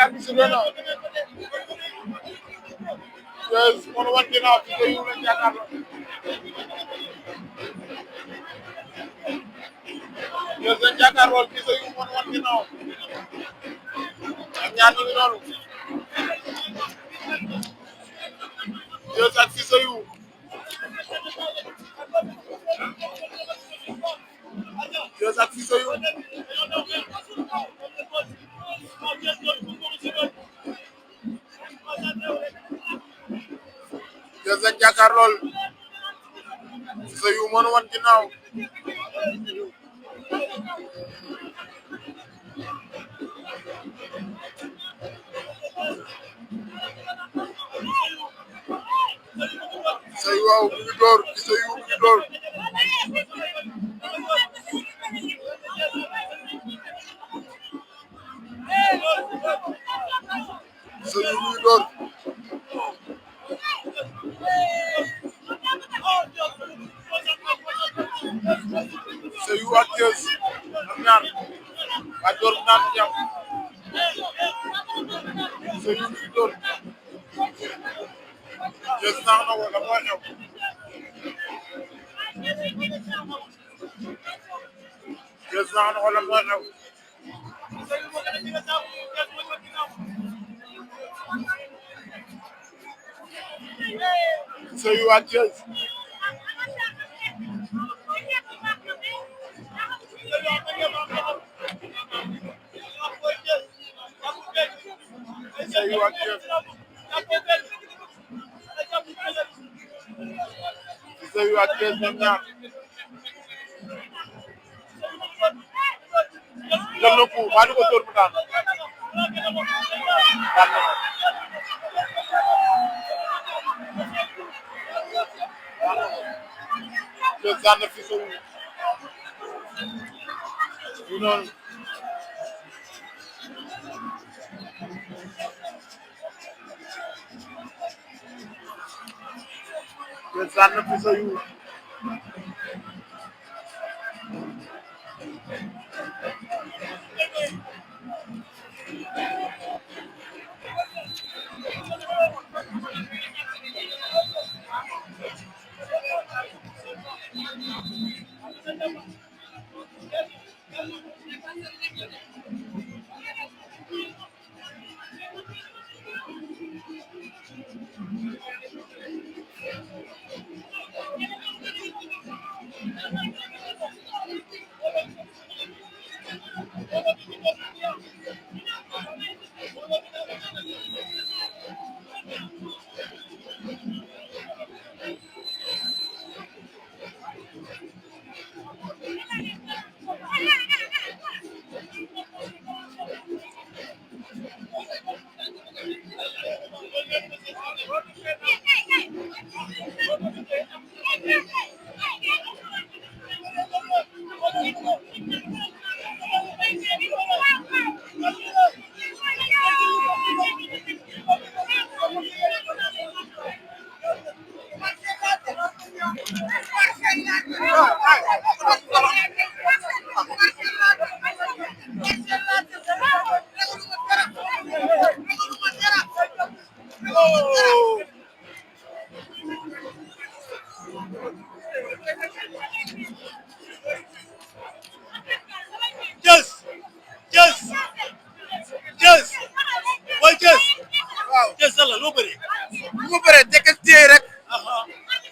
arbitre sifflé na Thieuze moo wan ginnaaw ci Thieuze yu lañ jàkkaarloo Thieuze lañ jàkkaarloo ci Thieuze yu moo wan ginnaaw ak ñaar ñu ngi noonu Thieuze ak Thieuze yu Thieuze ak Thieuze yu Thieuze lañ jàkkaarloo Thieuze yu moo wan ginnaaw Thieuze yu waaw mu ngi door Thieuze yu mu ngi door Thieuze yu mu ngi door Thieuze yu ak Thieuze am ñaar waa door naan jam Thieuze yu mu ngi door Thieuze naax na ko la moo xew Thieuze naax na ko la moo xew Thieuze yu ak Thieuze Thieuze yu ak Thieuze Thieuze yu ak Thieuze ñoom ñaar jël na coup maa di ko dóor mu daan daan na Thieuze daan na fi sowu du noonu Thieuze daan na fi sowu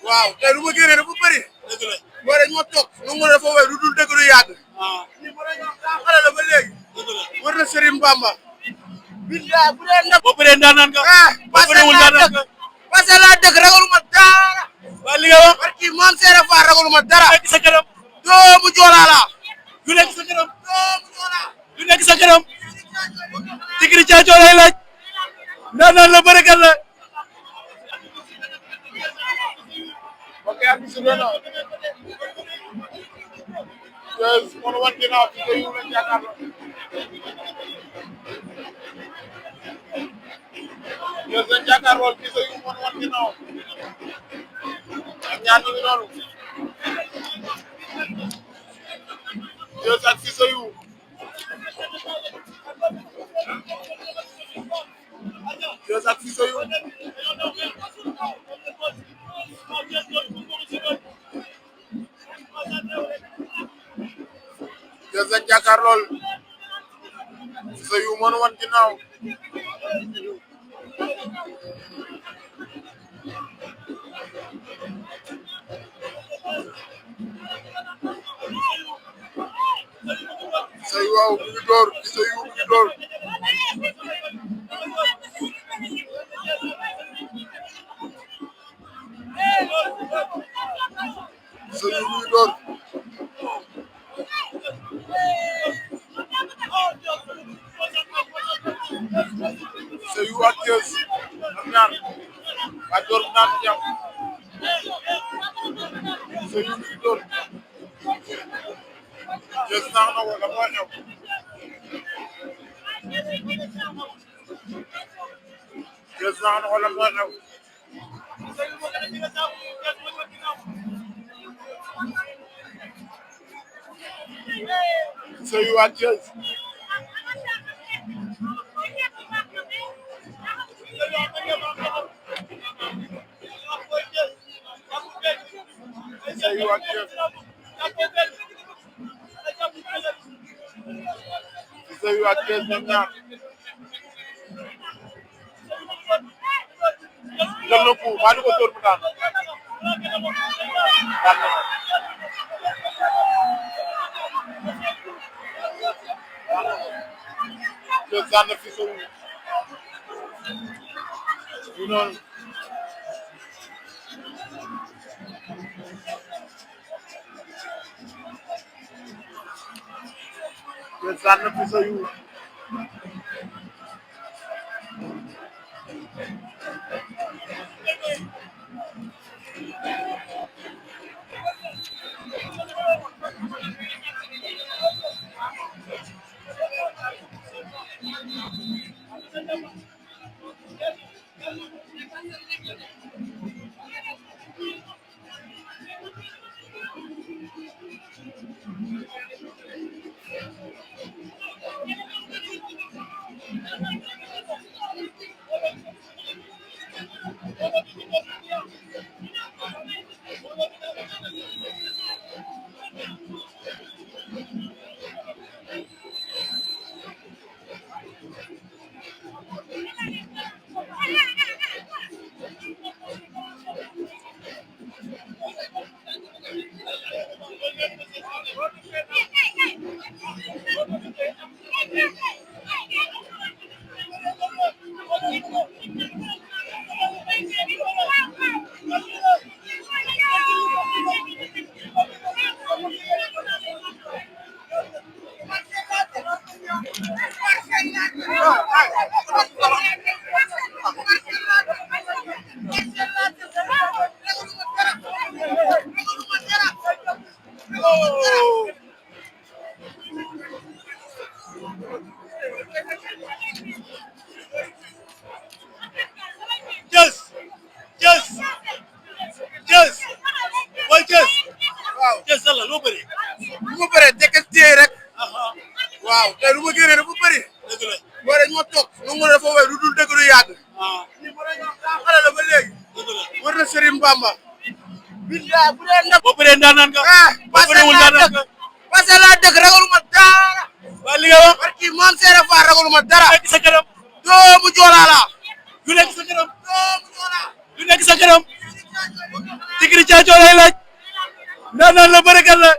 waaw tey lu ma génnee dafa bëri. dëgg la boo dee ñu ma toog nu mu dafa wéy lu dul dëgg lu yàgg. waaw xale la ba léegi. dëgg la war na Serigne Bamba. billaay bu dee ndam. boo bëree ndaanaan nga. boo bëreewul ndaanaan nga. parce que laa dëgg ragaluma dara. waa li nga wax. parce que maam Seere Faal ragaluma dara. lu nekk sa kanam. doomu Joolaa la. lu nekk sa kanam. doomu Joolaa. lu nekk sa kanam. Tigri Caaco lay laaj. ndaanaan la bërekat la. ok arbitre sifflé na Thieuze moo wan ginnaaw ci Thieuze yu lañ jàkkaarloo Thieuze lañ jàkkaarloo ci Thieuze yu moo wan ginnaaw ak ñaar ñu ngi noonu Thieuze ak Thieuze yu xool sa yu mën wan ginnaaw sa yu waaw mu ngi door sa yu mu ngi door sa yu mu ngi door sa yu ak Thieuze am ñaar waa door naan ñam sa yu mu ngi door Thieuze naax na ko la moo ñëw Thieuze naax na ko la moo ñëw sa yu ak Thieuze sa yu ak Thieuze sa yu ak Thieuze ñoom ñaar jël na coup maa di ko dóor mu daan daan na Thieuze daan na fi sa yu du noonu Thieuze daan na fi sa yu waaw tey lu ma génnee dafa bëri. dëgg la boo dañ ma toog nu mu dafa wéy lu dul dëgg lu yàgg. xale la ba léegi. dëgg la war na Serigne Bamba. billaay bu dee ndam. boo bëree ndaan nga. boo bëreewul ndaan nga. parce que laa dëgg ragaluma dara. waa li nga wax. parce que moom Seydou Fall ragaluma dara. lu nekk sa kanam. doomu Joolaa la. lu nekk sa kanam. doomu Joolaa. lu nekk sa kanam. Tigri Caaco lay laaj. ndaan la bërekat la.